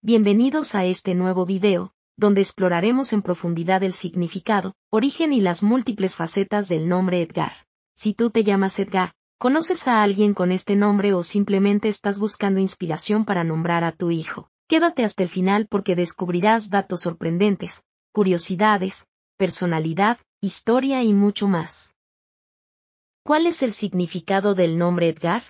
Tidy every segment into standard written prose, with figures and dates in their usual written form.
Bienvenidos a este nuevo video, donde exploraremos en profundidad el significado, origen y las múltiples facetas del nombre Edgar. Si tú te llamas Edgar, ¿conoces a alguien con este nombre o simplemente estás buscando inspiración para nombrar a tu hijo? Quédate hasta el final porque descubrirás datos sorprendentes, curiosidades, personalidad, historia y mucho más. ¿Cuál es el significado del nombre Edgar?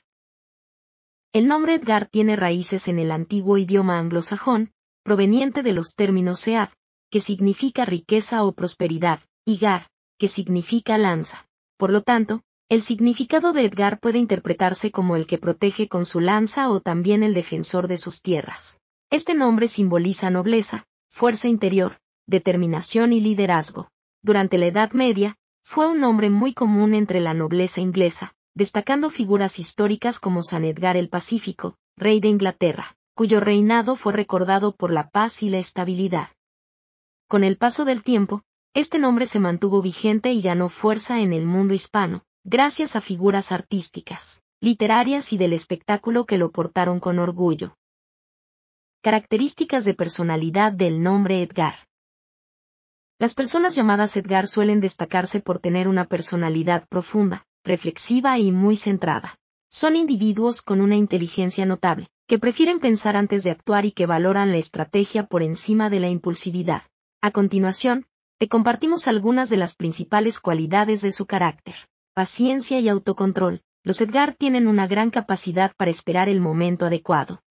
El nombre Edgar tiene raíces en el antiguo idioma anglosajón, proveniente de los términos Ead, que significa riqueza o prosperidad, y Gar, que significa lanza. Por lo tanto, el significado de Edgar puede interpretarse como el que protege con su lanza o también el defensor de sus tierras. Este nombre simboliza nobleza, fuerza interior, determinación y liderazgo. Durante la Edad Media, fue un nombre muy común entre la nobleza inglesa, destacando figuras históricas como San Edgar el Pacífico, rey de Inglaterra, cuyo reinado fue recordado por la paz y la estabilidad. Con el paso del tiempo, este nombre se mantuvo vigente y ganó fuerza en el mundo hispano, gracias a figuras artísticas, literarias y del espectáculo que lo portaron con orgullo. Características de personalidad del nombre Edgar. Las personas llamadas Edgar suelen destacarse por tener una personalidad profunda, reflexiva y muy centrada. Son individuos con una inteligencia notable, que prefieren pensar antes de actuar y que valoran la estrategia por encima de la impulsividad. A continuación, te compartimos algunas de las principales cualidades de su carácter. Paciencia y autocontrol. Los Edgar tienen una gran capacidad para esperar el momento adecuado.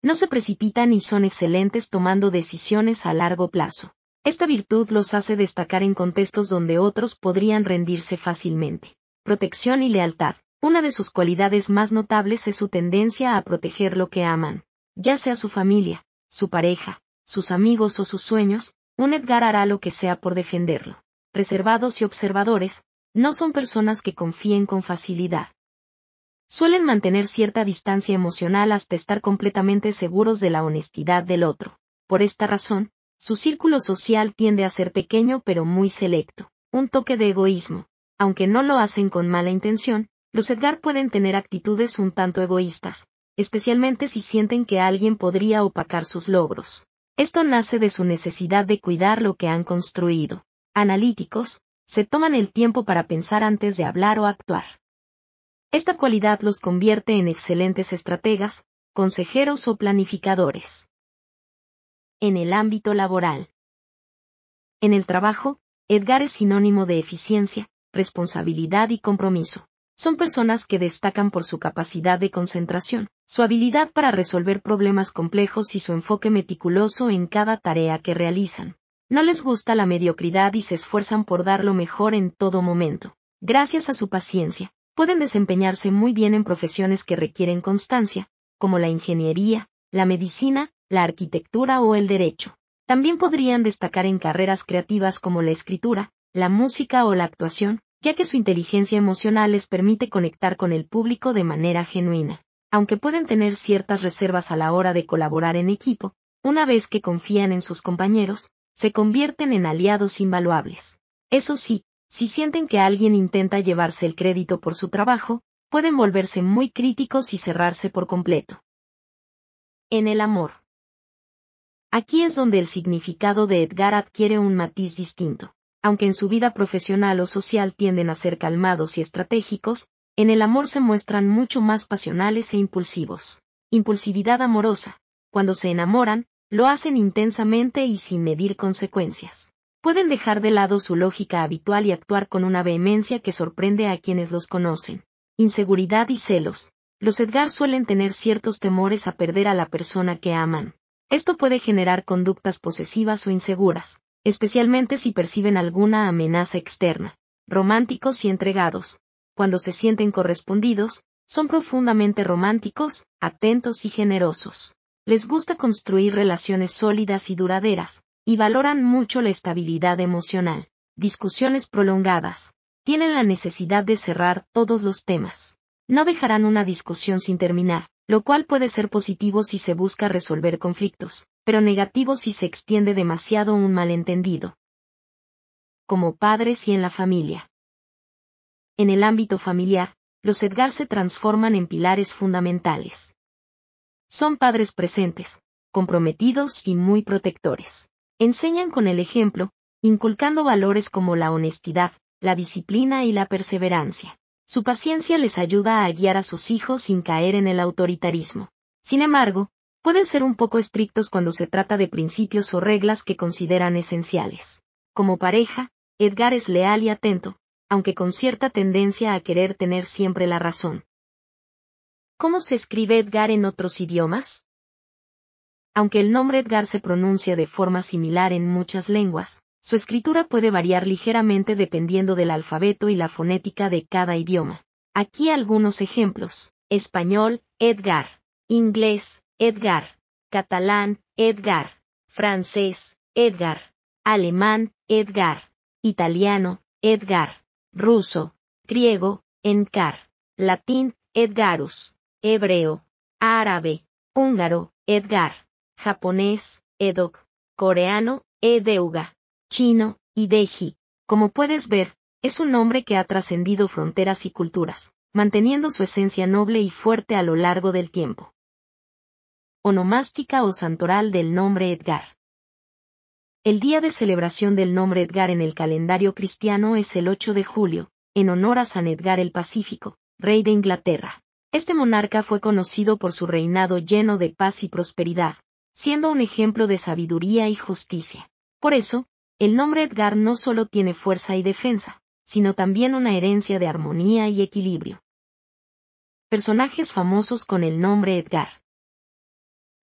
No se precipitan y son excelentes tomando decisiones a largo plazo. Esta virtud los hace destacar en contextos donde otros podrían rendirse fácilmente. Protección y lealtad. Una de sus cualidades más notables es su tendencia a proteger lo que aman. Ya sea su familia, su pareja, sus amigos o sus sueños, un Edgar hará lo que sea por defenderlo. Reservados y observadores, no son personas que confíen con facilidad. Suelen mantener cierta distancia emocional hasta estar completamente seguros de la honestidad del otro. Por esta razón, su círculo social tiende a ser pequeño pero muy selecto. Un toque de egoísmo. Aunque no lo hacen con mala intención, los Edgar pueden tener actitudes un tanto egoístas, especialmente si sienten que alguien podría opacar sus logros. Esto nace de su necesidad de cuidar lo que han construido. Analíticos, se toman el tiempo para pensar antes de hablar o actuar. Esta cualidad los convierte en excelentes estrategas, consejeros o planificadores. En el ámbito laboral. En el trabajo, Edgar es sinónimo de eficiencia, responsabilidad y compromiso. Son personas que destacan por su capacidad de concentración, su habilidad para resolver problemas complejos y su enfoque meticuloso en cada tarea que realizan. No les gusta la mediocridad y se esfuerzan por dar lo mejor en todo momento. Gracias a su paciencia, pueden desempeñarse muy bien en profesiones que requieren constancia, como la ingeniería, la medicina, la arquitectura o el derecho. También podrían destacar en carreras creativas como la escritura, la música o la actuación, ya que su inteligencia emocional les permite conectar con el público de manera genuina. Aunque pueden tener ciertas reservas a la hora de colaborar en equipo, una vez que confían en sus compañeros, se convierten en aliados invaluables. Eso sí, si sienten que alguien intenta llevarse el crédito por su trabajo, pueden volverse muy críticos y cerrarse por completo. En el amor. Aquí es donde el significado de Edgar adquiere un matiz distinto. Aunque en su vida profesional o social tienden a ser calmados y estratégicos, en el amor se muestran mucho más pasionales e impulsivos. Impulsividad amorosa. Cuando se enamoran, lo hacen intensamente y sin medir consecuencias. Pueden dejar de lado su lógica habitual y actuar con una vehemencia que sorprende a quienes los conocen. Inseguridad y celos. Los Edgar suelen tener ciertos temores a perder a la persona que aman. Esto puede generar conductas posesivas o inseguras, especialmente si perciben alguna amenaza externa. Románticos y entregados. Cuando se sienten correspondidos, son profundamente románticos, atentos y generosos. Les gusta construir relaciones sólidas y duraderas, y valoran mucho la estabilidad emocional. Discusiones prolongadas. Tienen la necesidad de cerrar todos los temas. No dejarán una discusión sin terminar, lo cual puede ser positivo si se busca resolver conflictos, pero negativo si se extiende demasiado un malentendido. Como padres y en la familia. En el ámbito familiar, los Edgar se transforman en pilares fundamentales. Son padres presentes, comprometidos y muy protectores. Enseñan con el ejemplo, inculcando valores como la honestidad, la disciplina y la perseverancia. Su paciencia les ayuda a guiar a sus hijos sin caer en el autoritarismo. Sin embargo, pueden ser un poco estrictos cuando se trata de principios o reglas que consideran esenciales. Como pareja, Edgar es leal y atento, aunque con cierta tendencia a querer tener siempre la razón. ¿Cómo se escribe Edgar en otros idiomas? Aunque el nombre Edgar se pronuncia de forma similar en muchas lenguas, su escritura puede variar ligeramente dependiendo del alfabeto y la fonética de cada idioma. Aquí algunos ejemplos: español, Edgar; inglés, Edgar; catalán, Edgar; francés, Edgar; alemán, Edgar; italiano, Edgar; ruso, griego, Enkar; latín, Edgarus; hebreo, árabe, húngaro, Edgar; japonés, Edog; coreano, Edeuga; chino, Hideji. Como puedes ver, es un nombre que ha trascendido fronteras y culturas, manteniendo su esencia noble y fuerte a lo largo del tiempo. Onomástica o santoral del nombre Edgar. El día de celebración del nombre Edgar en el calendario cristiano es el 8 de julio, en honor a San Edgar el Pacífico, rey de Inglaterra. Este monarca fue conocido por su reinado lleno de paz y prosperidad, siendo un ejemplo de sabiduría y justicia. Por eso, el nombre Edgar no solo tiene fuerza y defensa, sino también una herencia de armonía y equilibrio. Personajes famosos con el nombre Edgar.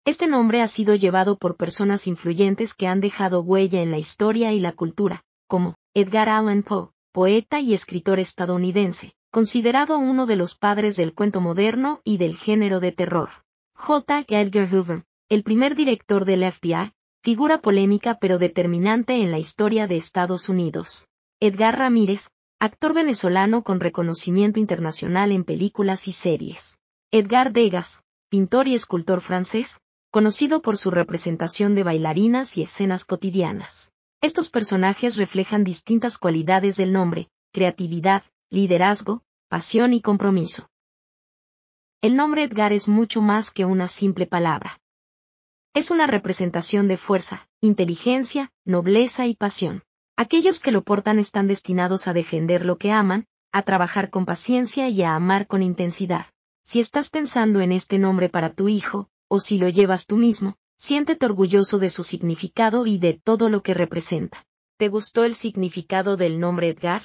Este nombre ha sido llevado por personas influyentes que han dejado huella en la historia y la cultura, como Edgar Allan Poe, poeta y escritor estadounidense, considerado uno de los padres del cuento moderno y del género de terror. J. Edgar Hoover, el primer director del FBI, figura polémica pero determinante en la historia de Estados Unidos. Edgar Ramírez, actor venezolano con reconocimiento internacional en películas y series. Edgar Degas, pintor y escultor francés, conocido por su representación de bailarinas y escenas cotidianas. Estos personajes reflejan distintas cualidades del nombre: creatividad, liderazgo, pasión y compromiso. El nombre Edgar es mucho más que una simple palabra. Es una representación de fuerza, inteligencia, nobleza y pasión. Aquellos que lo portan están destinados a defender lo que aman, a trabajar con paciencia y a amar con intensidad. Si estás pensando en este nombre para tu hijo, o si lo llevas tú mismo, siéntete orgulloso de su significado y de todo lo que representa. ¿Te gustó el significado del nombre Edgar?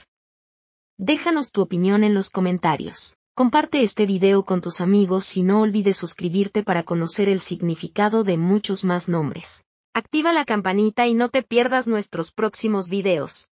Déjanos tu opinión en los comentarios. Comparte este video con tus amigos y no olvides suscribirte para conocer el significado de muchos más nombres. Activa la campanita y no te pierdas nuestros próximos videos.